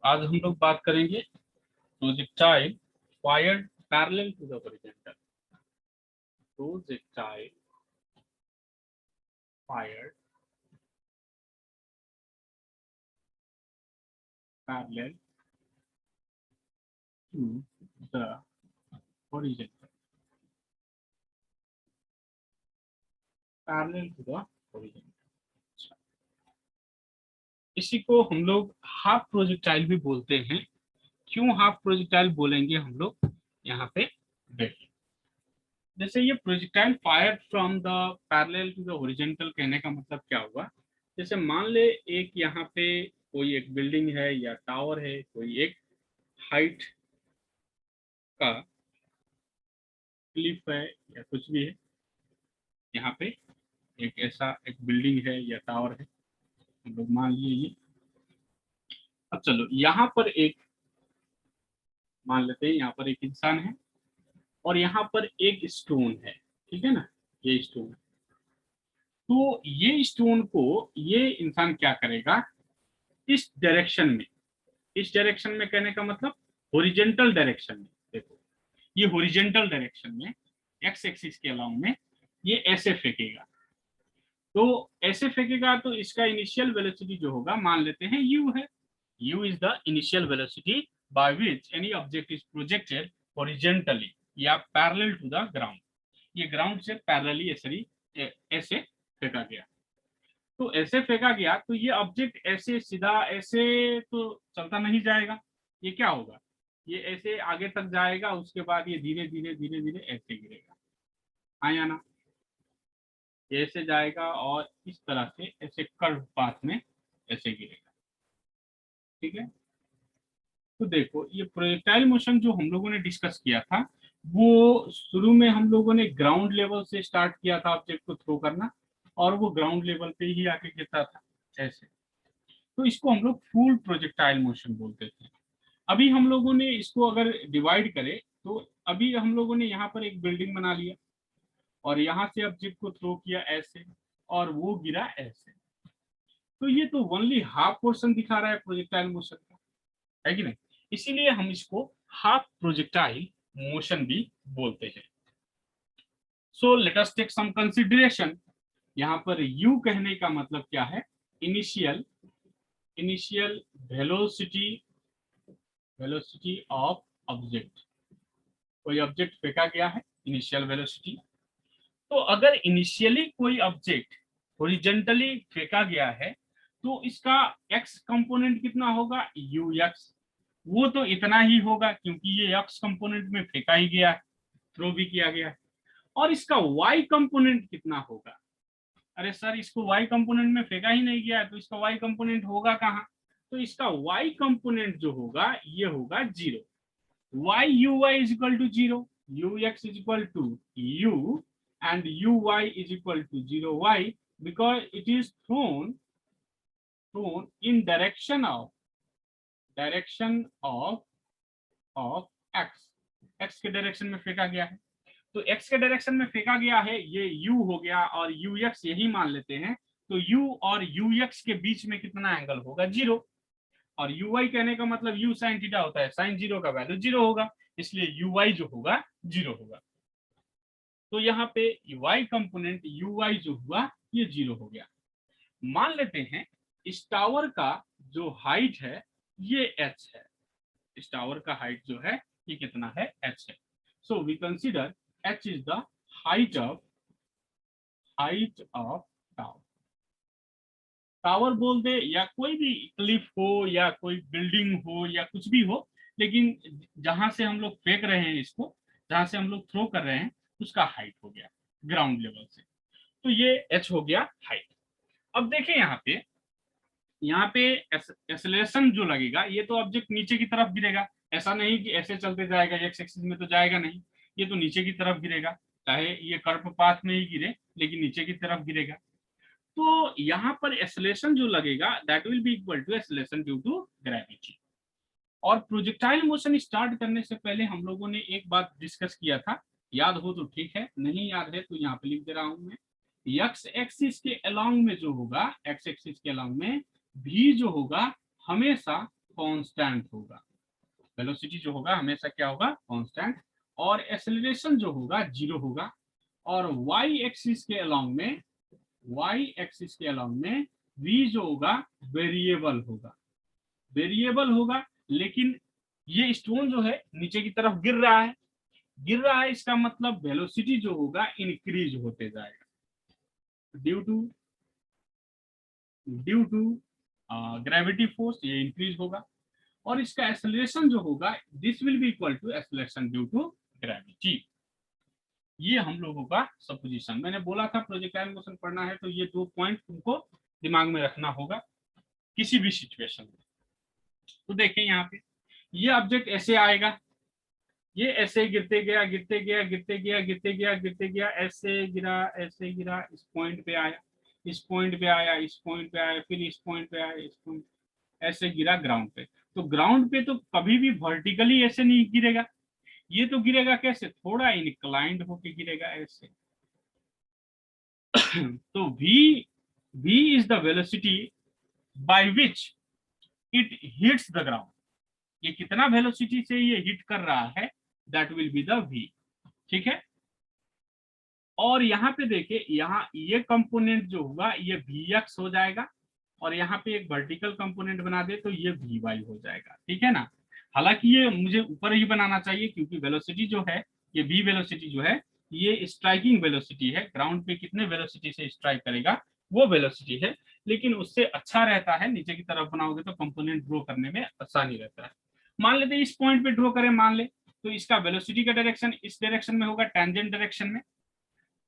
आज हम लोग बात करेंगे projectile fired parallel to the horizontal. Projectile fired parallel to the horizontal. Parallel to the horizontal, इसी को हम लोग हाफ प्रोजेक्टाइल भी बोलते हैं। क्यों हाफ प्रोजेक्टाइल बोलेंगे हम लोग, यहाँ पे देखिए। जैसे ये projectile fire from the parallel to the horizontal कहने का मतलब क्या हुआ। जैसे मान ले एक यहाँ पे कोई एक बिल्डिंग है या टावर है, कोई एक हाइट का क्लिफ है या कुछ भी है। यहाँ पे एक ऐसा एक बिल्डिंग है या टावर है, हम लोग मान लिए ये। अब चलो यहाँ पर एक मान लेते हैं, यहाँ पर एक इंसान है और यहाँ पर एक स्टोन है, ठीक है ना, ये स्टोन है। तो ये स्टोन को ये इंसान क्या करेगा, इस डायरेक्शन में, इस डायरेक्शन में कहने का मतलब हॉरिजॉन्टल डायरेक्शन में। देखो ये हॉरिजॉन्टल डायरेक्शन में एक्स एक्सिस के अलाउ में ये ऐसे फेंकेगा। तो ऐसे फेंकेगा तो इसका इनिशियल वेलोसिटी जो होगा मान लेते हैं u है। u is the initial velocity by which any object is projected horizontally या पैरेलल टू द ग्राउंड। ये ग्राउंड से पैरेलली ऐसे फेंका गया। तो ऐसे फेंका गया तो ये ऑब्जेक्ट ऐसे सीधा ऐसे तो चलता नहीं जाएगा, ये क्या होगा, ये ऐसे आगे तक जाएगा, उसके बाद ये धीरे धीरे धीरे धीरे ऐसे गिरेगा। हाँ या ना, ये ऐसे जाएगा और इस तरह से ऐसे कर्व पाथ में ऐसे गिरेगा, ठीक है। तो देखो ये प्रोजेक्टाइल मोशन जो हम लोगों ने डिस्कस किया था, वो शुरू में हम लोगों ने ग्राउंड लेवल से स्टार्ट किया था ऑब्जेक्ट को थ्रो करना, और वो ग्राउंड लेवल पे ही आके गिरता था ऐसे। तो इसको हम लोग फुल प्रोजेक्टाइल मोशन बोलते थे। अभी हम लोगों ने इसको अगर डिवाइड करें तो अभी हम लोगों ने यहाँ पर एक बिल्डिंग बना लिया और यहाँ से ऑब्जेक्ट को थ्रो किया ऐसे और वो गिरा ऐसे। तो ये तो ओनली हाफ पोर्शन दिखा रहा है प्रोजेक्टाइल मोशन का, है कि नहीं। इसीलिए हम इसको हाफ प्रोजेक्टाइल मोशन भी बोलते हैं। So let us take some consideration. यहाँ पर u कहने का मतलब क्या है, initial initial velocity, velocity of object. कोई ऑब्जेक्ट फेंका गया है, इनिशियल वेलोसिटी। तो अगर इनिशियली कोई ऑब्जेक्ट हॉरिजॉन्टली फेंका गया है तो इसका x कंपोनेंट कितना होगा, ux। वो तो इतना ही होगा क्योंकि ये x कंपोनेंट में फेंका ही गया है, थ्रो भी किया गया है। और इसका y कंपोनेंट कितना होगा, अरे सर इसको y कंपोनेंट में फेंका ही नहीं गया है तो इसका y कंपोनेंट होगा कहाँ। तो इसका y कंपोनेंट जो होगा ये होगा 0। y uy is equal to 0, ux is equal to u and uy is equal to 0 y, because it is thrown in direction of x। x के डायरेक्शन में फेंका गया है, तो x के डायरेक्शन में फेंका गया है, ये u हो गया और ux यही मान लेते हैं। तो u और ux के बीच में कितना एंगल होगा, 0। और uy कहने का मतलब u sin थीटा होता है, sin 0 का वैल्यू 0 होगा, इसलिए uy जो होगा 0 होगा। तो यहाँ पे y कंपोनेंट uy जो हुआ ये 0 हो गया। मान लेते हैं इस टावर का जो हाइट है ये h है, इस टावर का हाइट जो है ये कितना है, h है। So we consider h is the height of tower. Tower बोल दे या कोई भी क्लिफ हो या कोई बिल्डिंग हो या कुछ भी हो, लेकिन जहां से हम लोग फेंक रहे हैं इसको, जहां से हम लोग थ्रो कर रहे हैं उसका हाइट हो गया ग्राउंड लेवल से। तो ये h हो गया हाइट। अब देखें यहाँ पे एक्सेलरेशन जो लगेगा, ये तो ऑब्जेक्ट नीचे की तरफ गिरेगा, ऐसा नहीं कि ऐसे चलते जाएगा, एक्स एक्सिस में तो जाएगा नहीं, ये तो नीचे की तरफ गिरेगा, चाहे ये कर्व पाथ में ही गिरे लेकिन नीचे की तरफ गिरेगा। तो यहाँ पर एक्सेलरेशन जो लगेगा that will be equal to acceleration due to gravity. और प्रोजेक्टाइल मोशन स्टार्ट करने से पहले हम लोगों ने एक बात डिस्कस किया था, याद हो तो ठीक है, नहीं याद है तो यहाँ पे लिख दे रहा हूं मैं। एक्स एक्सिस के अलोंग में जो होगा, एक्स एक्सिस के अलोंग में भी जो होगा हमेशा कांस्टेंट होगा। वेलोसिटी जो होगा हमेशा क्या होगा, कांस्टेंट, और एक्सेलरेशन जो होगा 0 होगा। और वाई एक्सिस के अलोंग में v जो होगा वेरिएबल होगा। लेकिन ये स्टोन जो है नीचे की तरफ गिर रहा है, इसका मतलब वेलोसिटी जो होगा इंक्रीज होते जाएगा ड्यू टू ग्रेविटी फोर्स, ये इंक्रीज होगा। और इसका एक्सेलरेशन जो होगा this will be equal to acceleration due to gravity. ये हम लोगों का सपोजिशन। मैंने बोला था प्रोजेक्टाइल मोशन पढ़ना है तो ये 2 पॉइंट तुमको दिमाग में रखना होगा किसी भी सिचुएशन में। तो देखिए यहाँ पे ये ऑब्जेक्ट ऐसे आएगा, ये ऐसे गिरते गया, ऐसे गिरा, इस पॉइंट पे आया, फिर इस पॉइंट पे आया, ऐसे गिरा ग्राउंड पे। तो ग्राउंड पे तो कभी भी वर्टिकली ऐसे नहीं गिरेगा, ये तो गिरेगा कैसे, थोड़ा इंक्लाइंड होके गिरेगा ऐसे। तो v is the velocity by which it hits the ground. ये कितना वेलोसिटी से ये हिट कर रहा है, that will be the v। ठीक है। और यहाँ पे देखिए, यहाँ ये कंपोनेंट जो होगा ये vx हो जाएगा, और यहाँ पे एक वर्टिकल कंपोनेंट बना दे तो ये vy हो जाएगा। ठीक है ना। हालांकि ये मुझे ऊपर ही बनाना चाहिए क्योंकि वेलोसिटी जो है, ये v वेलोसिटी जो है ये स्ट्राइकिंग वेलोसिटी है। ग्राउंड पे कितने वेलोसिटी से स्ट्राइक करेगा वो वेलोसिटी है, लेकिन उससे अच्छा रहता है नीचे की तरफ बनाओगे तो कंपोनेंट ड्रॉ करने में आसानी रहता है। मान लेते हैं इस पॉइंट पे ड्रॉ करें, मान ले तो इसका वेलोसिटी का डायरेक्शन इस डायरेक्शन में होगा, टेंजेंट डायरेक्शन में।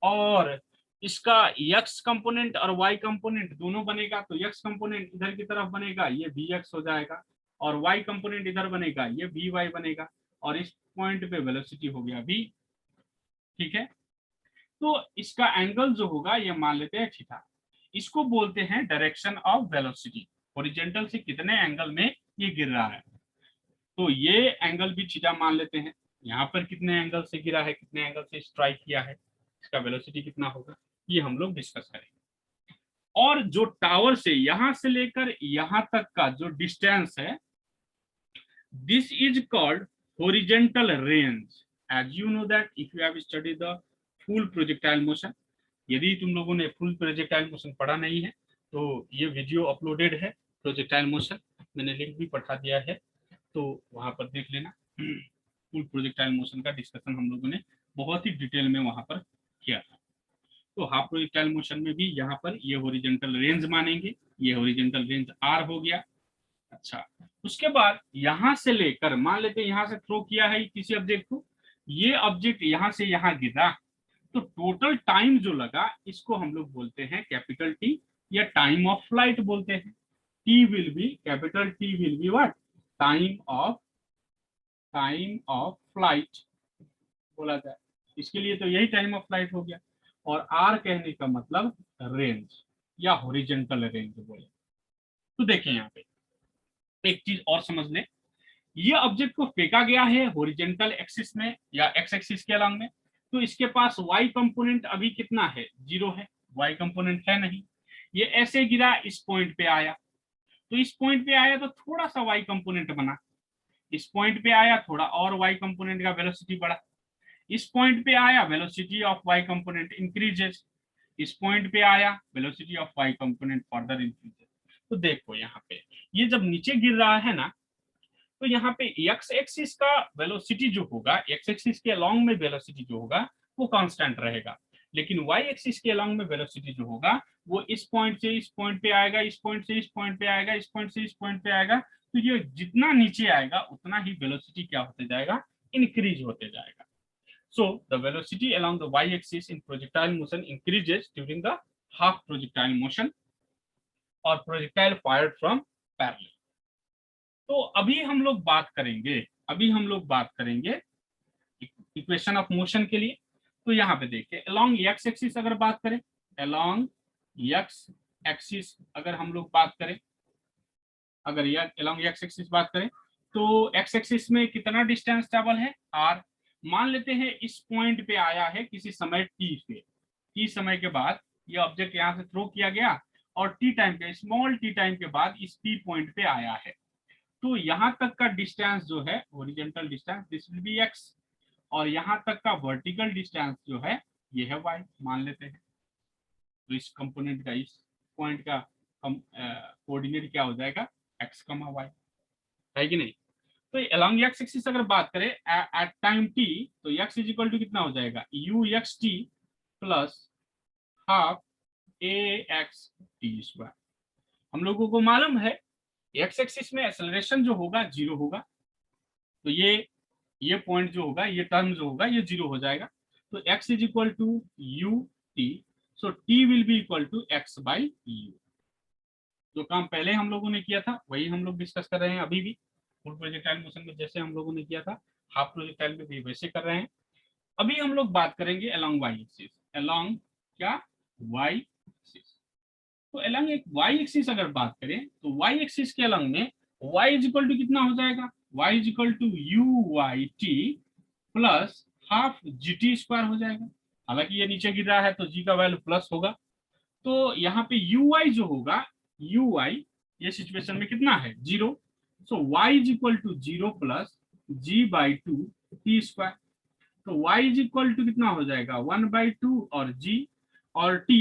और इसका x कंपोनेंट और y कंपोनेंट दोनों बनेगा, तो x कंपोनेंट इधर की तरफ बनेगा, ये vx हो जाएगा, और y कंपोनेंट इधर बनेगा, ये vy बनेगा, और इस पॉइंट पे वेलोसिटी हो गया v। ठीक है। तो इसका एंगल जो होगा ये मान लेते हैं थीटा, इसको बोलते हैं डायरेक्शन ऑफ वेलोसिटी। हॉरिजॉन्टल से कितने एंगल में ये गिर रहा है, तो ये एंगल भी थीटा मान लेते हैं। यहाँ पर कितने एंगल से गिरा है, कितने एंगल से स्ट्राइक किया है, इसका वेलोसिटी कितना होगा, ये हम लोग डिस्कस करेंगे। और जो टावर से यहां से लेकर यहां तक का जो डिस्टेंस है, this is called horizontal range. As you know that if you have studied the full projectile motion, यदि तुम लोगों ने फुल प्रोजेक्टाइल मोशन पढ़ा नहीं है तो ये वीडियो अपलोडेड है प्रोजेक्टाइल मोशन, मैंने लिंक भी पठा दिया है, तो वहां पर देख लेना। फुल प्रोजेक्टाइल मोशन का डिस्कशन हम लोगों ने बहुत ही डिटेल में वहां पर किया था। तो हाफ प्रोजेक्टाइल मोशन में भी यहाँ पर ये हॉरिजॉन्टल रेंज मानेंगे, ये हॉरिजॉन्टल रेंज r हो गया। अच्छा, उसके बाद यहां से लेकर मान लेते हैं यहां से थ्रो किया है किसी ऑब्जेक्ट को, ये ऑब्जेक्ट यहां से यहां गिरा, तो टोटल टाइम जो लगा इसको हम लोग बोलते हैं कैपिटल टी, या टाइम ऑफ फ्लाइट बोलते हैं। T will be, capital T will be what, time of flight बोला जाए, इसके लिए तो यही टाइम ऑफ फ्लाइट हो गया। और आर कहने का मतलब रेंज या हॉरिजॉन्टल रेंज बोले। तो देखिए यहाँ पे एक चीज और समझ लें, ये ऑब्जेक्ट को फेंका गया है हॉरिजॉन्टल एक्सिस में या एक्स एक्सिस के अलॉन्ग में, तो इसके पास y कंपोनेंट अभी कितना है, 0 है, y कंपोनेंट है नहीं। ये ऐसे गिरा, इस पॉइंट पे आया, तो इस पॉइंट पे आया तो थोड़ा सा y कंपोनेंट बना, इस पॉइंट पे आया थोड़ा और y कंपोनेंट का वेलोसिटी बढ़ा, इस पॉइंट पे आया velocity of y component increases, इस पॉइंट पे आया velocity of y component further increases. तो देखो यहाँ पे ये जब नीचे गिर रहा है ना, तो यहाँ पे एक्स एक्सिस का वेलोसिटी जो होगा, एक्स एक्सिस के अलोंग में वेलोसिटी जो होगा वो कांस्टेंट रहेगा, लेकिन वाई एक्सिस के अलोंग में वेलोसिटी जो होगा वो इस पॉइंट से इस पॉइंट पे आएगा, इस पॉइंट से इस पॉइंट पे आएगा, इस पॉइंट से इस पॉइंट पे आएगा। तो ये जितना नीचे आएगा उतना ही वेलोसिटी क्या होते जाएगा, इंक्रीज होते जाएगा। So the velocity along the y-axis in projectile motion increases during the half projectile motion or projectile fired from parallel. तो अभी हम लोग बात करेंगे इक्वेशन ऑफ मोशन के लिए। तो यहाँ पे देखिए अलोंग एक्स एक्सिस अगर बात करें, अलोंग एक्स एक्सिस अगर हम लोग बात करें, अगर अलोंग एक्स एक्सिस बात करें तो एक्स एक्सिस में कितना डिस्टेंस ट्रेवल है, r। मान लेते हैं इस पॉइंट पे आया है किसी समय t पे, t समय के बाद ये ऑब्जेक्ट यहाँ से थ्रो किया गया और t टाइम पे, स्मॉल t टाइम के बाद इस p पॉइंट पे आया है। तो यहाँ तक का डिस्टेंस जो है horizontal distance this will B x, और यहाँ तक का वर्टिकल डिस्टेंस जो है ये है y मान लेते हैं। तो इस कंपोनेंट का, इस पॉइंट का कोऑर्डिनेट क्या हो जाएगा, x, y, है कि नहीं। तो अलोंग एक्स एक्सिस अगर बात करें एट टाइम t, तो x इज इक्वल टू कितना हो जाएगा, u x t plus half a x t square. हम लोगों को मालूम है एक्स एक्सिस में एक्सेलरेशन जो होगा जीरो होगा, तो ये पॉइंट जो होगा, ये टर्म जो होगा ये जीरो हो जाएगा। तो x is equal to u t, so t will be equal to x by u. जो काम पहले हम लोगों ने किया था वही हम लोग डिस्कस कर रहे हैं अभी भी। फुल प्रोजेक्टाइल मोशन में जैसे हम लोगों ने किया था, हाफ प्रोजेक्टाइल में भी वैसे कर रहे हैं। अभी हम लोग बात करेंगे अलोंग वाई एक्सिस। अलोंग क्या, वाई एक्सिस। तो अलोंग एक वाई एक्सिस अगर बात करें तो वाई एक्सिस के अलोंग में y इज इक्वल टू कितना हो जाएगा, y is equal to u y t plus half g t square हो जाएगा। हालांकि ये नीचे गिर रहा है तो g का वैल्यू प्लस होगा, तो यहाँ पे यू वाई जो होगा, यू वाई ये सिचुएशन में कितना है, zero. So y is equal to zero plus g by two t square. तो y इज इक्वल टू कितना हो जाएगा, 1/2 और g और t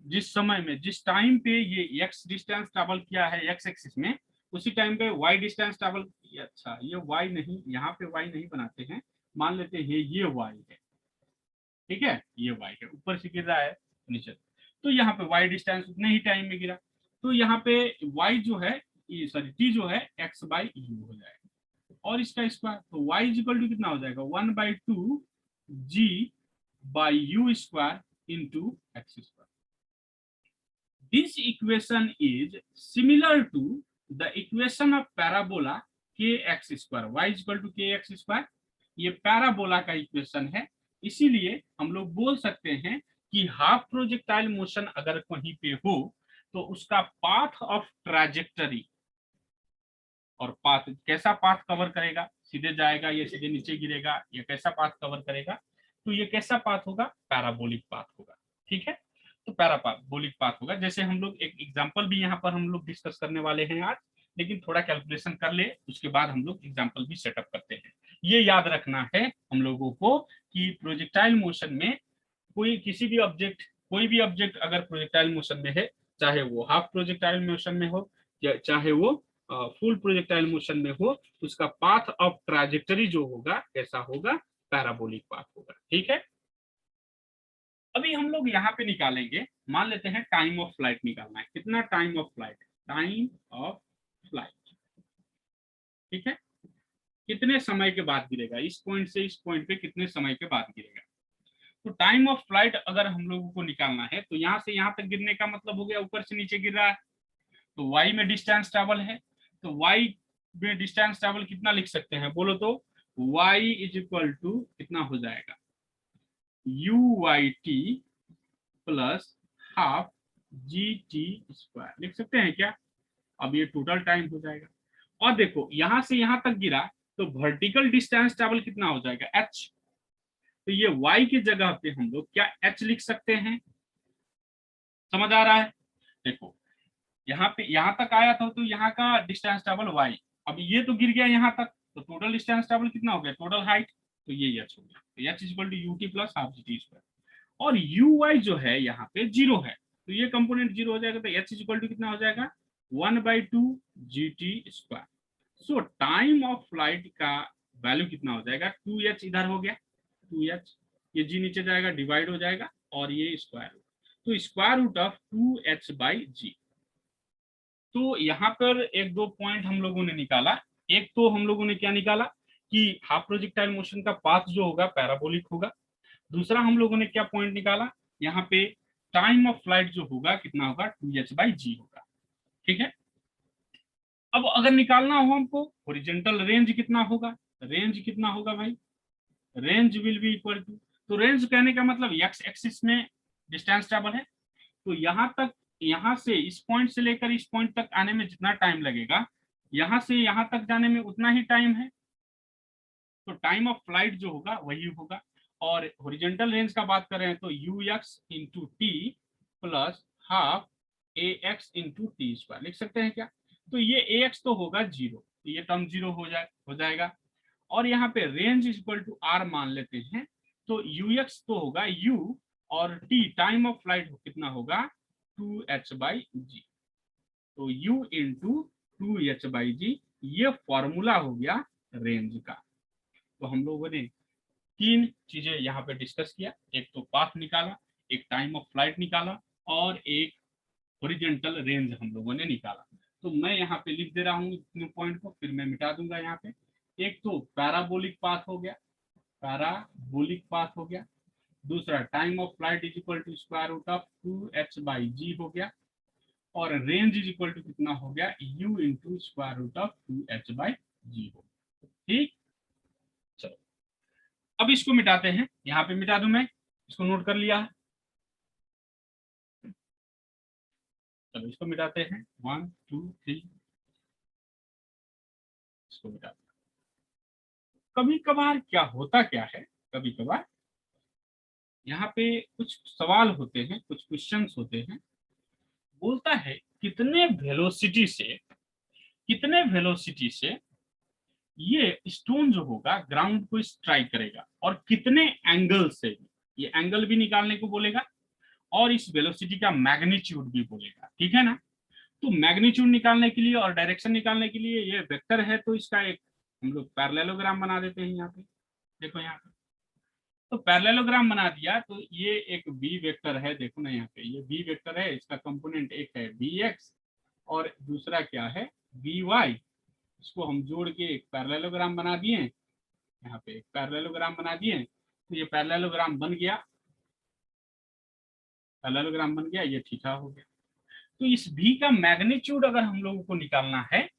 जिस समय में, जिस टाइम पे ये x डिस्टेंस ट्रेवल किया है x एक्सिस में, उसी टाइम पे y डिस्टेंस ट्रेवल, अच्छा ये y नहीं, यहाँ पे y नहीं बनाते हैं, मान लेते हैं ये y है, ठीक है, ये y है, ऊपर से गिर रहा है नीचे, तो यहाँ पे y डिस्टेंस उतने ही टाइम में गिरा, तो यहाँ पे y जो है, सॉरी t जो है x बाई यू हो जाएगा, और इसका स्क्वायर, तो y इज इक्वल टू कितना हो जाएगा, 1/2 g by you square into x square. This equation is similar to the equation of parabola kx square, y is equal to kx square। ये parabola का इक्वेशन है, इसीलिए हम लोग बोल सकते हैं कि हाफ प्रोजेक्टाइल मोशन अगर कहीं पे हो तो उसका पाथ ऑफ ट्रैजेक्टरी, और पाथ कैसा पाथ कवर करेगा, सीधे जाएगा या सीधे नीचे गिरेगा या कैसा पाथ कवर करेगा, तो ये कैसा पाथ होगा, पैराबोलिक पाथ होगा, ठीक है। तो पैराबोलिक पाथ होगा, जैसे हम लोग एक एग्जांपल भी यहाँ पर हम लोग डिस्कस करने वाले हैं आज, लेकिन थोड़ा कैलकुलेशन कर ले उसके बाद हम लोग एग्जांपल भी सेटअप करते हैं। ये याद रखना है हम लोगों को कि प्रोजेक्टाइल मोशन में कोई किसी भी ऑब्जेक्ट, कोई भी ऑब्जेक्ट अगर प्रोजेक्टाइल मोशन में है, चाहे वो हाफ प्रोजेक्टाइल मोशन में हो या चाहे वो फुल प्रोजेक्टाइल मोशन में हो, उसका पाथ ऑफ ट्रैजेक्टरी जो होगा कैसा होगा, पैराबोलिक पाथ होगा, ठीक है। अभी हम लोग यहाँ पे निकालेंगे, मान लेते हैं टाइम ऑफ फ्लाइट निकालना है, कितना time of flight, time of flight, ठीक है, कितने समय के बाद गिरेगा, इस पॉइंट से इस पॉइंट पे कितने समय के बाद गिरेगा। तो टाइम ऑफ फ्लाइट अगर हम लोगों को निकालना है तो यहाँ से यहाँ तक गिरने का मतलब हो गया ऊपर से नीचे गिर रहा है, तो y में डिस्टेंस ट्रेवल है, तो y में डिस्टेंस ट्रेवल कितना लिख सकते हैं बोलो तो, y इज इक्वल टू कितना हो जाएगा, u y t plus half g t square लिख सकते हैं क्या। अब ये टोटल टाइम हो जाएगा, और देखो यहां से यहां तक गिरा तो वर्टिकल डिस्टेंस ट्रेवल कितना हो जाएगा, h। तो ये y की जगह पे हम लोग क्या h लिख सकते हैं, समझ आ रहा है। देखो यहाँ पे यहाँ तक आया था तो यहाँ का डिस्टेंस ट्रेवल y, अब ये तो गिर गया यहाँ तक, तो टोटल डिस्टेंस ट्रेवल कितना हो गया, टोटल हाइट, तो ये h हो गया, तो h is equal to u t plus half g t square, और यू वाई जो है यहाँ पे जीरो है, तो ये कंपोनेंट जीरो हो जाएगा, तो h इज इक्वल टू कितना हो जाएगा, 1/2 जी t square. So time of flight का वैल्यू कितना हो जाएगा, 2h इधर हो गया, 2h, ये g नीचे जाएगा डिवाइड हो जाएगा और ये स्क्वायर, तो square root of 2h by G. तो यहाँ पर एक दो पॉइंट हम लोगों ने निकाला, एक तो हम लोगों ने क्या निकाला कि हाफ प्रोजेक्टाइल मोशन का पाथ जो होगा पैराबोलिक होगा, दूसरा हम लोगों ने क्या पॉइंट निकाला, यहाँ पे टाइम ऑफ फ्लाइट जो होगा कितना होगा, 2h बाई जी होगा, ठीक है। अब अगर निकालना हो हमको हॉरिजॉन्टल रेंज कितना होगा, रेंज कितना होगा भाई, range will be equal to, तो रेंज कहने का मतलब एक्स एक्सिस में डिस्टेंस ट्रेवल है, तो यहाँ तक, यहाँ से इस पॉइंट से लेकर इस पॉइंट तक आने में जितना टाइम लगेगा, यहाँ से यहाँ तक जाने में उतना ही टाइम है, तो टाइम ऑफ फ्लाइट जो होगा वही होगा। और हॉरिजॉन्टल रेंज का बात करें तो you x into T plus half A x into T square लिख सकते हैं क्या, तो ये ए एक्स तो होगा जीरो, तो ये टर्म 0 हो जाएगा। और यहाँ पे range is equal to R मान लेते हैं, तो यू एक्स तो होगा यू, और टी टाइम ऑफ फ्लाइट कितना होगा 2h/g। तो u इंटू 2h/g, ये फॉर्मूला हो गया रेंज का। तो हम लोगों ने तीन चीजें यहाँ पे डिस्कस किया, एक तो पाथ निकाला, एक टाइम ऑफ फ्लाइट निकाला, और एक हॉरिजॉन्टल रेंज हम लोगों ने निकाला। तो मैं यहाँ पे लिख दे रहा हूँ तीनों पॉइंट को, फिर मैं मिटा दूंगा यहाँ पे। एक तो पैराबोलिक पाथ हो गया, पैराबोलिक पाथ हो गया। दूसरा time of flight is equal to square root of 2h/g हो गया। और रेंज इज इक्वल टू कितना हो गया u into square root of 2h/g हो। ठीक, चलो अब इसको मिटाते हैं, यहाँ पे मिटा दूं मैं, इसको नोट कर लिया। चलो इसको मिटाते हैं, 1 2 3, इसको मिटाते हैं। कभी कभार क्या होता क्या है, कभी कभार यहाँ पे कुछ सवाल होते हैं, कुछ क्वेश्चंस होते हैं। बोलता है कितने वेलोसिटी से, कितने वेलोसिटी से ये स्टोन जो होगा ग्राउंड को स्ट्राइक करेगा, और कितने एंगल से, ये एंगल भी निकालने को बोलेगा, और इस वेलोसिटी का मैग्नीट्यूड भी बोलेगा। ठीक है ना। तो मैग्नीट्यूड निकालने के लिए और डायरेक्शन निकालने के लिए, ये वेक्टर है तो इसका एक हम लोग पैरेललोग्राम बना देते हैं। यहाँ पे देखो, यहाँ पे तो पैरेललोग्राम बना दिया, तो ये एक बी वेक्टर है, देखो ना यहाँ पे ये बी वेक्टर है, इसका कंपोनेंट एक है बी एक्स और दूसरा क्या है बी वाई। इसको हम जोड़ के एक पैरेललोग्राम बना दिए, यहाँ पे एक पैरेललोग्राम बना दिए, तो ये पैरेललोग्राम बन गया, पैरेललोग्राम बन गया, ये थीटा हो गया। तो इस v का मैग्नीट्यूड अगर हम लोगों को निकालना है,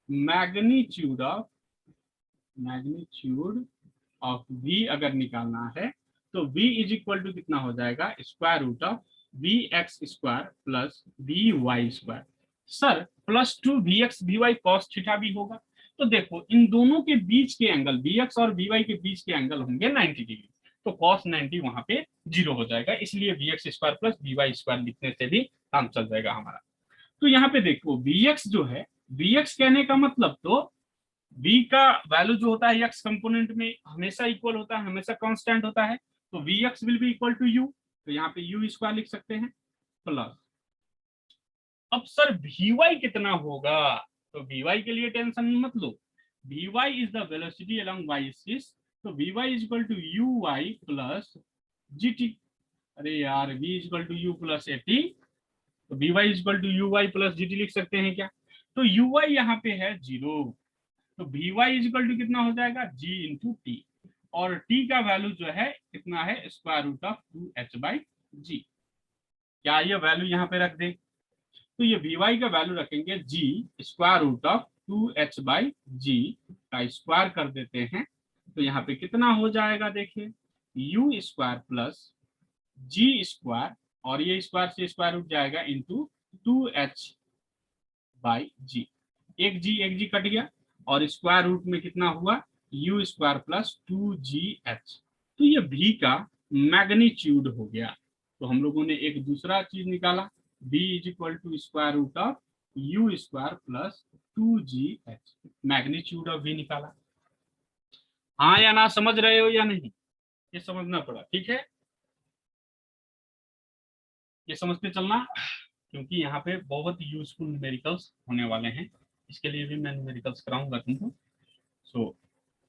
मैग्नीट्यूड ऑफ v अगर निकालना है, तो v इज इक्वल टू कितना हो जाएगा square root of vx² plus vy²। Sir +2 vx/vy cos theta भी होगा। तो देखो इन दोनों के बीच के एंगल, vx और vy के बीच के एंगल होंगे 90 डिग्री, तो cos 90 वहां पे 0 हो जाएगा, इसलिए vx² प्लस vy² लिखने से भी काम चल जाएगा हमारा। तो यहाँ पे देखो vx जो है, vx कहने का मतलब तो v का वैल्यू जो होता है x कंपोनेंट में हमेशा इक्वल होता है, हमेशा कांस्टेंट होता है, तो vx will be equal to u, तो यहाँ पे u² लिख सकते हैं प्लस। अब सर vy कितना होगा, तो vy के लिए टेंशन मत लो, vy is the velocity along y axis, तो vy is equal to uy plus gt। अरे यार v is equal to u plus at, तो vy is equal to uy plus gt लिख सकते हैं क्या। तो uy यहाँ पे है 0, तो vy इज इक्वल टू कितना हो जाएगा g इंटू टी, और t का वैल्यू जो है कितना है स्क्वायर रूट ऑफ 2h/g। क्या ये वैल्यू यहाँ पे रख दें, तो ये vy का वैल्यू रखेंगे g square root of 2h/g का स्क्वायर कर देते हैं, तो यहाँ पे कितना हो जाएगा देखिए u² प्लस g², और ये स्क्वायर से स्क्वायर उठ जाएगा इंटू 2h/g। एक g कट गया, और स्क्वायर रूट में कितना हुआ u² प्लस 2gh। तो ये v का मैग्नीट्यूड हो गया। तो हम लोगों ने एक दूसरा चीज निकाला, v is equal to square root of u² plus 2gh, magnitude of v निकाला। हाँ या ना, समझ रहे हो या नहीं, ये समझना पड़ा। ठीक है, ये समझते चलना, क्योंकि यहाँ पे बहुत यूजफुल न्यूमेरिकल्स होने वाले हैं, इसके लिए भी मैं न्यूमेरिकल्स कराऊंगा तुमको। So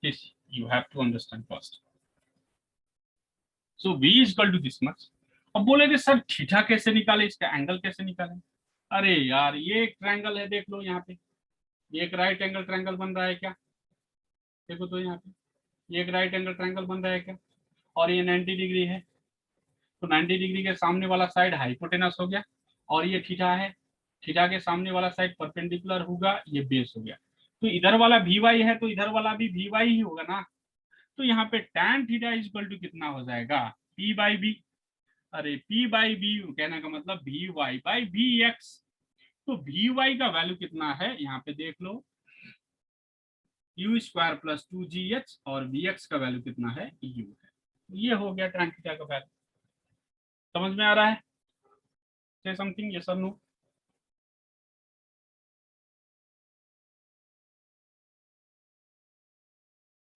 this you have to understand first. So v is equal to this much. अब बोलेगे सर थीटा कैसे निकाले, इसका एंगल कैसे निकाले। अरे यार ये एक ट्रायंगल है, देख लो यहाँ पे, ये एक राइट एंगल ट्रायंगल बन रहा है क्या, देखो तो यहाँ पे ये एक राइट एंगल ट्रायंगल बन रहा है क्या, और ये 90 डिग्री है, तो 90 डिग्री के सामने वाला साइड हाइपोटेनस हो गया, और ये थीटा है, थीटा के सामने वाला साइड परपेंडिकुलर होगा, ये बेस हो गया। तो इधर वाला भी वाई है, तो इधर वाला भी वाई ही होगा ना। तो यहाँ पे tan theta is equal to कितना हो जाएगा p/b। अरे p/b कहने का मतलब vy/bx। तो vy का वैल्यू कितना है यहाँ पे देख लो, u² प्लस 2gh, और vx का वैल्यू कितना है u है। ये हो गया tan थीटा का वैल्यू। समझ में आ रहा है, से समथिंग, ये सब नो।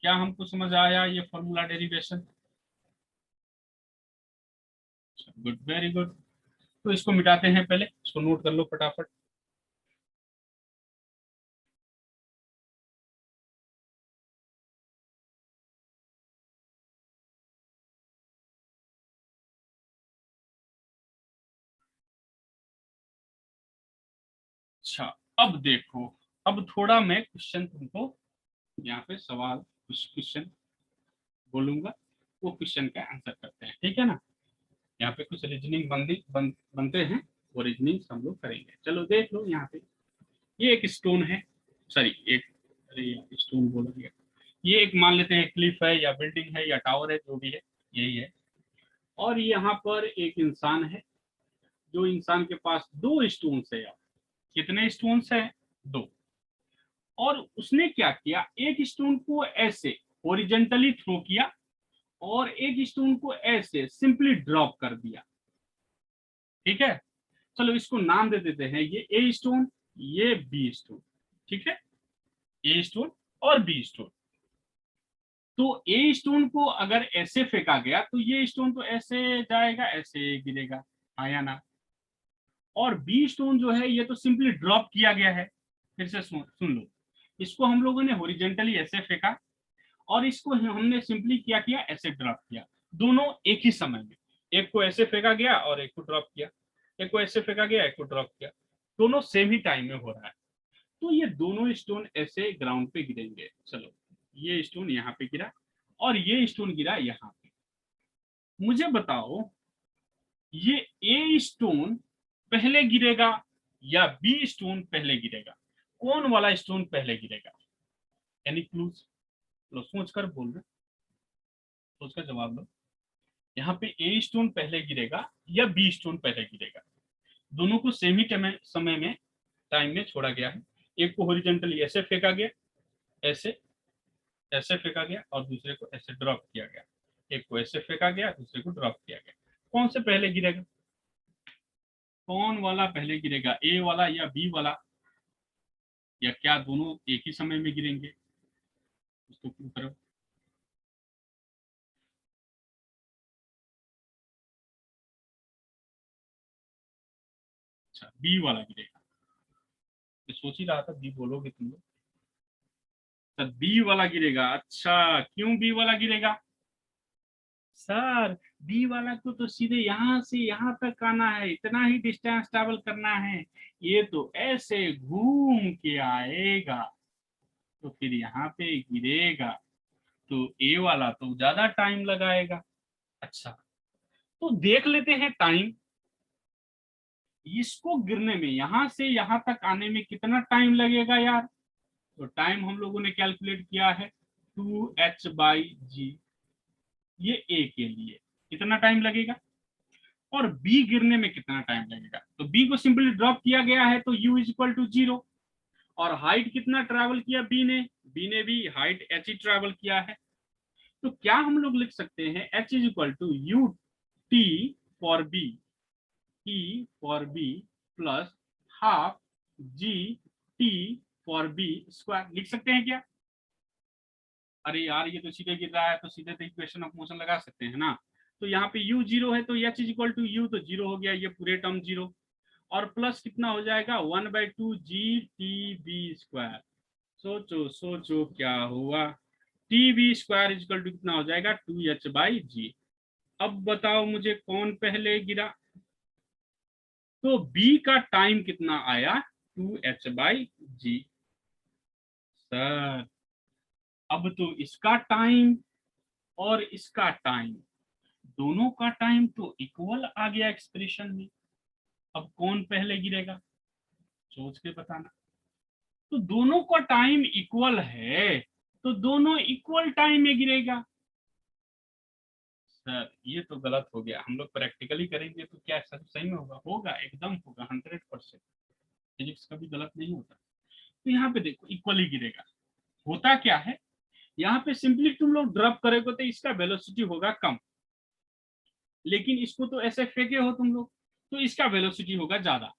क्या हमको समझ आया ये formula derivation? Good, very good. तो इसको मिटाते हैं, पहले इसको नोट कर लो फटाफट। अच्छा, अब देखो, अब थोड़ा मैं क्वेश्चन तुमको यहाँ पे सवाल, कुछ क्वेश्चन बोलूंगा, वो क्वेश्चन का आंसर करते हैं, ठीक है ना? यहाँ पे कुछ रीजनिंग बनते हैं, वो रीजनिंग हम लोग करेंगे। चलो देख लो यहाँ पे, ये एक स्टोन है, सॉरी एक, अरे स्टोन बोल दिया, ये एक मान लेते हैं क्लिफ है या बिल्डिंग है या टावर है, जो भी है यही है। और यहाँ पर एक इंसान है, जो इंसान के पास दो स्टोन्स है यार। कितने स्टोन्स है? दो। और उसने क्या किया, एक स्टोन को ऐसे ओरिजेंटली थ्रो किया और एक स्टोन को ऐसे सिंपली ड्रॉप कर दिया, ठीक है? चलो इसको नाम दे देते हैं, ये ए स्टोन, ये बी स्टोन, ठीक है? ए स्टोन और बी स्टोन। तो ए स्टोन को अगर ऐसे फेंका गया तो ये स्टोन तो ऐसे जाएगा, ऐसे गिरेगा, हाँ या ना? और बी स्टोन जो है ये तो सिंपली ड्रॉप किया गया है। फिर से सुन लो, इसको हम लोगों ने हॉरिजॉन्टली ऐसे फेंका और इसको हमने सिंपली क्या किया, ऐसे ड्रॉप किया। दोनों एक ही समय में, एक को ऐसे फेंका गया और एक को ड्रॉप किया, एक को ऐसे फेंका गया, एक को ड्रॉप किया, दोनों सेम ही टाइम में हो रहा है। तो ये दोनों स्टोन ऐसे ग्राउंड पे गिरेंगे। चलो, ये स्टोन यहाँ पे गिरा और ये स्टोन गिरा यहाँ पे। मुझे बताओ, ये ए स्टोन पहले गिरेगा या बी स्टोन पहले गिरेगा? कौन वाला स्टोन पहले गिरेगा? Any clues? लो सोच कर बोल रहे, सोच कर जवाब दो। यहाँ पे ए स्टोन पहले गिरेगा या बी स्टोन पहले गिरेगा? दोनों को सेम ही समय में, टाइम में छोड़ा गया है। एक को हॉरिजॉन्टली ऐसे फेंका गया, ऐसे ऐसे फेंका गया, और दूसरे को ऐसे ड्रॉप किया गया। एक को ऐसे फेंका गया, दूसरे को ड्रॉप किया गया। कौन से पहले गिरेगा? कौन वाला पहले गिरेगा, ए वाला या बी वाला? या क्या दोनों एक ही समय में गिरेंगे? उसको प्रूव करो। अच्छा, बी वाला गिरेगा। मैं सोच ही रहा था बी बोलोगे तुम लोग। सर बी वाला गिरेगा, अच्छा क्यों बी वाला गिरेगा? सर बी वाला को तो सीधे यहाँ से यहाँ तक आना है, इतना ही डिस्टेंस ट्रेवल करना है, ये तो ऐसे घूम के आएगा, तो फिर यहाँ पे गिरेगा, तो ए वाला तो ज्यादा टाइम लगाएगा। अच्छा, तो देख लेते हैं टाइम, इसको गिरने में, यहां से यहां तक आने में कितना टाइम लगेगा यार? तो टाइम हम लोगों ने कैलकुलेट किया है 2h/g, ये ए के लिए कितना टाइम लगेगा, और बी गिरने में कितना टाइम लगेगा? तो बी को सिंपली ड्रॉप किया गया है, तो u इक्वल टू 0। और हाइट कितना ट्रैवल किया बी ने भी हाइट h ही ट्रैवल किया है। तो क्या हम लोग लिख सकते हैं, h is equal to u t for b, t for b plus half g t for b square, लिख सकते हैं क्या? अरे यार ये तो सीधे गिर रहा है, तो सीधे तो इक्वेशन ऑफ मोशन लगा सकते हैं ना। तो यहाँ पे u जीरो है, तो h is equal to u, तो जीरो हो गया, ये पूरे टर्म जीरो। और प्लस कितना हो जाएगा, 1/2 जी टी बी स्क्वायर। सोचो सोचो क्या हुआ, t b square equal to कितना हो जाएगा, 2h/g। अब बताओ मुझे कौन पहले गिरा? तो बी का टाइम कितना आया, 2h/g। सर अब तो इसका टाइम और इसका टाइम, दोनों का टाइम तो इक्वल आ गया एक्सप्रेशन में। अब कौन पहले गिरेगा, सोच के बताना। तो दोनों का टाइम इक्वल है, तो दोनों इक्वल टाइम में गिरेगा। सर ये तो गलत हो गया, हम लोग प्रैक्टिकली करेंगे तो क्या सर सही में होगा? होगा, एकदम होगा, 100%। फिजिक्स कभी गलत नहीं होता। तो यहाँ पे देखो इक्वली गिरेगा। होता क्या है, यहाँ पे सिंपली तुम लोग ड्रॉप करोगे तो इसका वेलोसिटी होगा कम, लेकिन इसको तो ऐसे फेंके हो तुम लोग, तो इसका वेलोसिटी होगा ज्यादा,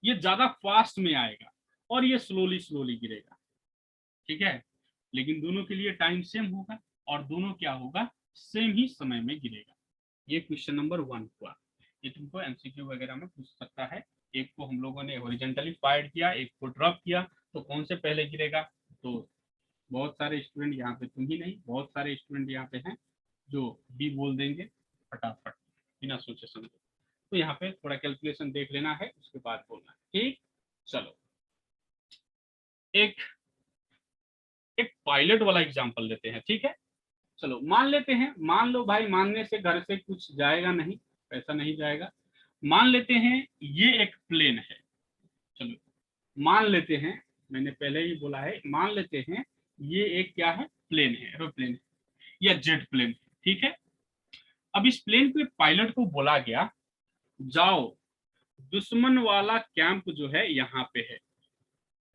ये ज्यादा फास्ट में आएगा और ये स्लोली स्लोली गिरेगा, ठीक है? लेकिन दोनों के लिए टाइम सेम होगा और दोनों क्या होगा, सेम ही समय में गिरेगा। ये क्वेश्चन नंबर 1 हुआ। ये तुमको एमसीक्यू वगैरह में पूछ सकता है। एक को हम लोगों ने हॉरिजॉन्टली फायर किया, एक को ड्रॉप किया, तो कौन से पहले गिरेगा। तो बहुत सारे स्टूडेंट यहाँ पे, तुम ही नहीं बहुत सारे स्टूडेंट यहाँ पे हैं जो बी बोल देंगे फटाफट बिना सोचे समझे। तो यहाँ पे थोड़ा कैलकुलेशन देख लेना है, उसके बाद बोलना है, ठीक। चलो एक एक पायलट वाला एग्जांपल लेते हैं, ठीक है। चलो मान लेते हैं, मान लो भाई, मानने से घर से कुछ जाएगा नहीं, पैसा नहीं जाएगा। मान लेते हैं ये एक प्लेन है। चलो मान लेते हैं, मैंने पहले ही बोला है, मान लेते हैं ये एक क्या है, प्लेन है, एरोप्लेन है या जेट प्लेन है, ठीक है। अब इस प्लेन के पायलट को बोला गया जाओ दुश्मन वाला कैंप जो है यहाँ पे है,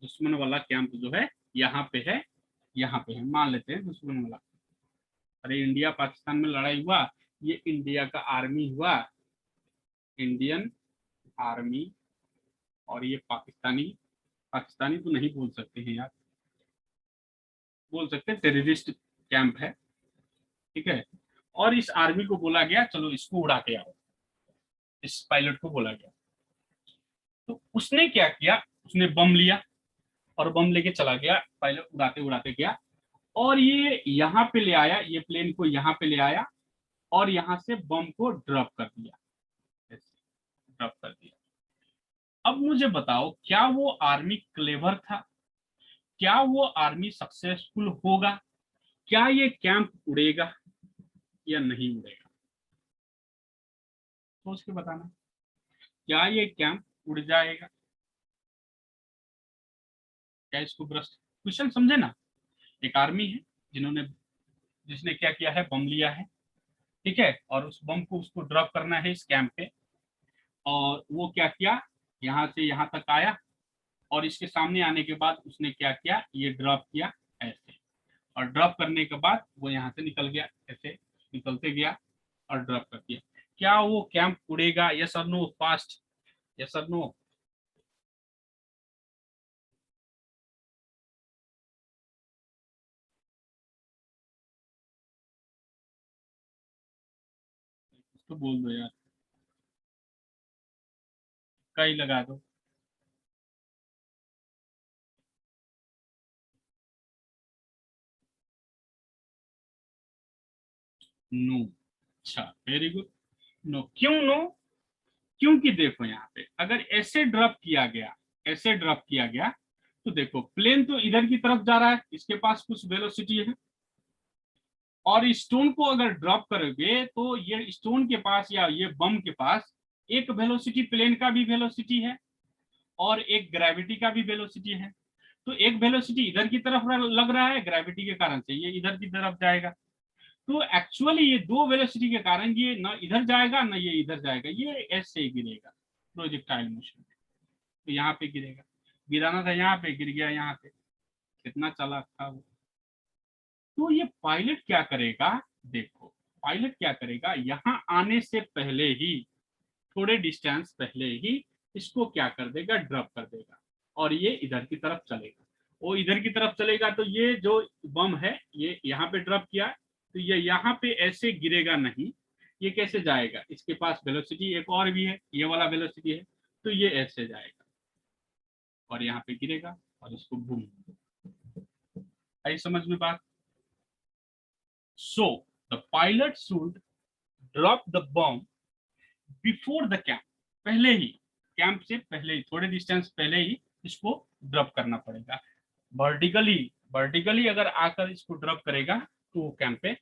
दुश्मन वाला कैंप जो है यहाँ पे है, यहाँ पे है, मान लेते हैं दुश्मन वाला। अरे इंडिया पाकिस्तान में लड़ाई हुआ, ये इंडिया का आर्मी हुआ, इंडियन आर्मी, और ये पाकिस्तानी, पाकिस्तानी तो नहीं बोल सकते हैं यार, बोल सकते हैं टेररिस्ट कैंप है, ठीक है। और इस आर्मी को बोला गया चलो इसको उड़ा के आओ, इस पायलट को बोला गया। तो उसने क्या किया, उसने बम लिया और बम लेके चला गया, पायलट उड़ाते उड़ाते गया और ये यहाँ पे ले आया, ये प्लेन को यहाँ पे ले आया और यहाँ से बम को ड्रॉप कर दिया, ड्रॉप कर दिया। अब मुझे बताओ क्या वो आर्मी क्लेवर था, क्या वो आर्मी सक्सेसफुल होगा, क्या ये कैंप उड़ेगा या नहीं उड़ेगा, सोच के बताना। क्या ये कैंप उड़ जाएगा, क्या इसको भ्रष्ट, क्वेश्चन समझे ना। एक आर्मी है जिन्होंने, जिसने क्या किया है, बम लिया है, ठीक है, और उस बम को उसको ड्रॉप करना है इस कैंप पे। और वो क्या किया, यहाँ से यहाँ तक आया और इसके सामने आने के बाद उसने क्या किया, ये ड्रॉप किया ऐसे, और ड्रॉप करने के बाद वो यहाँ से निकल गया, ऐसे निकलते गया और ड्रॉप कर दिया। क्या वो कैंप उड़ेगा, यस और नो, फास्ट, यस और नो। तो बोल दो यार, कई लगा दो। नो, अच्छा वेरी गुड। नो, क्यों नो, क्योंकि देखो यहाँ पे अगर ऐसे ड्रॉप किया गया, ऐसे ड्रॉप किया गया, तो देखो प्लेन तो इधर की तरफ जा रहा है, इसके पास कुछ वेलोसिटी है, और स्टोन को अगर ड्रॉप करोगे तो ये स्टोन के पास या ये बम के पास एक वेलोसिटी, प्लेन का भी वेलोसिटी है और एक ग्रेविटी का भी वेलोसिटी है। तो एक वेलोसिटी इधर की तरफ लग रहा है, ग्रेविटी के कारण से ये इधर की तरफ जाएगा। तो एक्चुअली ये दो वेलोसिटी के कारण ये ना इधर जाएगा ना ये इधर जाएगा, ये ऐसे ही गिरेगा प्रोजेक्टाइल मोशन। तो यहाँ पे गिरेगा, गिराना था यहाँ पे, गिर गया यहाँ पे, कितना चालाक था वो। तो ये पायलट क्या करेगा, देखो पायलट क्या करेगा, यहाँ आने से पहले ही, थोड़े डिस्टेंस पहले ही इसको क्या कर देगा, ड्रॉप कर देगा और ये इधर की तरफ चलेगा। वो इधर की तरफ चलेगा तो ये जो बम है ये यहाँ पे ड्रॉप किया, तो ये यहाँ पे ऐसे गिरेगा नहीं, ये कैसे जाएगा, इसके पास वेलोसिटी एक और भी है, ये वाला वेलोसिटी है, तो ये ऐसे जाएगा और यहाँ पे गिरेगा और इसको बूम। आई समझ में बात। So the pilot should drop the bomb before the camp, पहले ही, कैंप से पहले ही, थोड़े डिस्टेंस पहले ही इसको ड्रॉप करना पड़ेगा। वर्टिकली, वर्टिकली अगर आकर इसको ड्रॉप करेगा तो वो कैंप पे